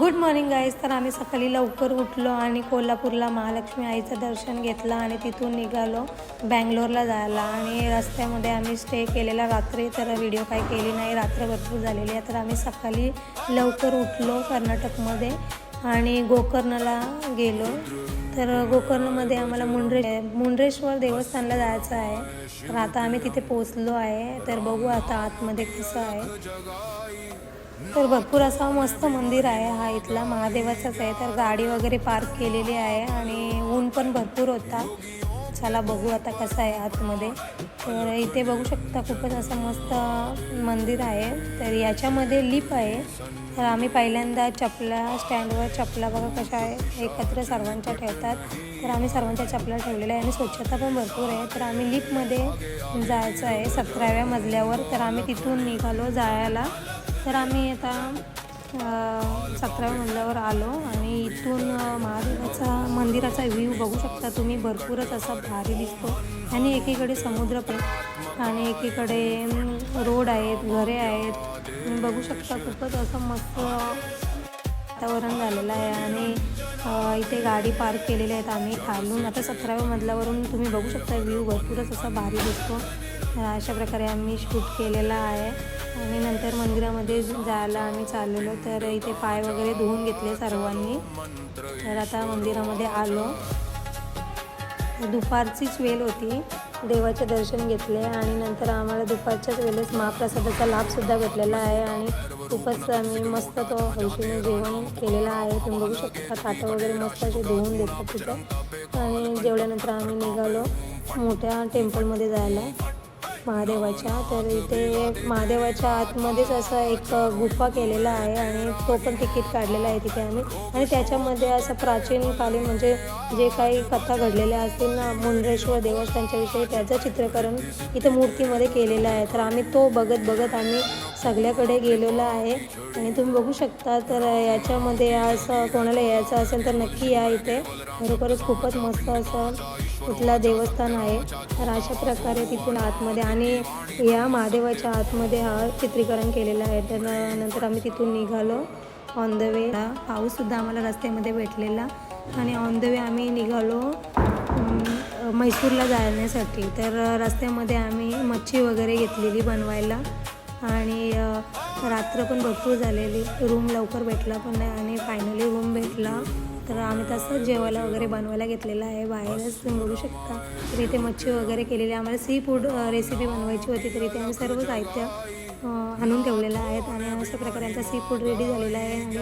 Good morning guys. तर आम्ही सकाळी लवकर उठलो आणि कोल्हापूरला महालक्ष्मी आईचं दर्शन घेतलं आणि तिथून निघालो बँगलोरला जायला. आणि रस्त्यामध्ये आम्ही स्टे केलेला रात्री, तर व्हिडिओ काही केली नाही, रात्र भरपूर झालेली आहे. तर आम्ही सकाळी लवकर उठलो कर्नाटकमध्ये आणि गोकर्णला गेलो. तर गोकर्णमध्ये आम्हाला मुंड्रेश्वर देवस्थानला जायचं आहे. तर आता आम्ही तिथे पोचलो आहे. तर बघू आता आतमध्ये कसं आहे. तर भरपूर असा मस्त मंदिर आहे. हा इथला महादेवाचाच आहे. तर गाडी वगैरे पार्क केलेली आहे आणि ऊन पण भरपूर होता. चला बघू आता कसं आहे आतमध्ये. तर इथे बघू शकता खूपच असं मस्त मंदिर आहे. तर याच्यामध्ये लिफ्ट आहे. तर आम्ही पहिल्यांदा स्टँडवर चपला बघा कशा आहे एकत्र सर्वांच्या ठेवतात. तर आम्ही सर्वांच्या चपला ठेवलेल्या आहे आणि स्वच्छता पण भरपूर आहे. तर आम्ही लिफ्टमध्ये जायचं आहे 17व्या मजल्यावर. तर आम्ही तिथून निघालो जायला. तर आम्ही आता 17व्या मजल्यावर आलो आणि इथून महादेवाचा मंदिराचा व्ह्यू बघू शकता तुम्ही. भरपूरच असा भारी दिसतो आणि एकीकडे समुद्र पण आणि एकीकडे रोड आहेत, घरे आहेत. तुम्ही बघू शकता खूपच असं मस्त वातावरण झालेलं आहे. आणि इथे गाडी पार्क केलेली आहेत आम्ही खालून. आता 17व्या मजल्यावरून तुम्ही बघू शकता व्ह्यू भरपूरच असा भारी दिसतो. अशा प्रकारे आम्ही शूट केलेला आहे आणि नंतर मंदिरामध्ये जायला आम्ही चाललेलो. तर इथे पाय वगैरे धुवून घेतले सर्वांनी. तर आता मंदिरामध्ये आलो. दुपारचीच वेळ होती, देवाचे दर्शन घेतले आणि नंतर आम्हाला दुपारच्याच वेळेस महाप्रसादाचा लाभसुद्धा भेटलेला आहे. आणि खूपच आम्ही मस्त तो हौशीने जेवण केलेला आहे. तुम्ही बघू शकता ताटं वगैरे मस्त असे धुवून देतात तिथं. आणि जेवल्यानंतर आम्ही निघालो मोठ्या टेम्पलमध्ये जायला महादेवाच्या. तर इथे महादेवाच्या आतमध्येच असा एक गुफा केलेला आहे आणि तो पण तिकीट काढलेला आहे तिथे आम्ही. आणि त्याच्यामध्ये असं प्राचीनकालीन म्हणजे जे काही कथा घडलेल्या असतील ना मुंड्रेश्वर देवस्थानच्या विषयी, त्याचं चित्रीकरण इथं मूर्तीमध्ये केलेलं आहे. तर आम्ही तो बघत आम्ही सगळ्याकडे गेलेलो आहे आणि तुम्ही बघू शकता. तर याच्यामध्ये असं कोणाला यायचं असेल तर नक्की या. इथे खरोखरच खूपच मस्त असं इथला देवस्थान आहे. तर अशा प्रकारे तिथून आतमध्ये आणि या महादेवाच्या आतमध्ये हा चित्रीकरण केलेलं आहे. तर नंतर आम्ही तिथून निघालो ऑन द वे. पाऊससुद्धा आम्हाला रस्त्यामध्ये भेटलेला आणि ऑन द वे आम्ही निघालो म्हैसूरला जाण्यासाठी. तर रस्त्यामध्ये आम्ही मच्छी वगैरे घेतलेली बनवायला आणि रात्र पण भरपूर झालेली. रूम लवकर भेटला पण नाही आणि फायनली रूम भेटला. तर आम्ही तसंच जेवायला वगैरे बनवायला घेतलेलं आहे बाहेरच. तुम्ही बघू शकता. तर इथे मच्छी वगैरे केलेली. आम्हाला सी फूड रेसिपी बनवायची होती, तर इथे आम्ही सर्व साहित्य आणून ठेवलेलं आहेत आणि अशा प्रकारे आमचा सी फूड रेडी झालेला आहे. आणि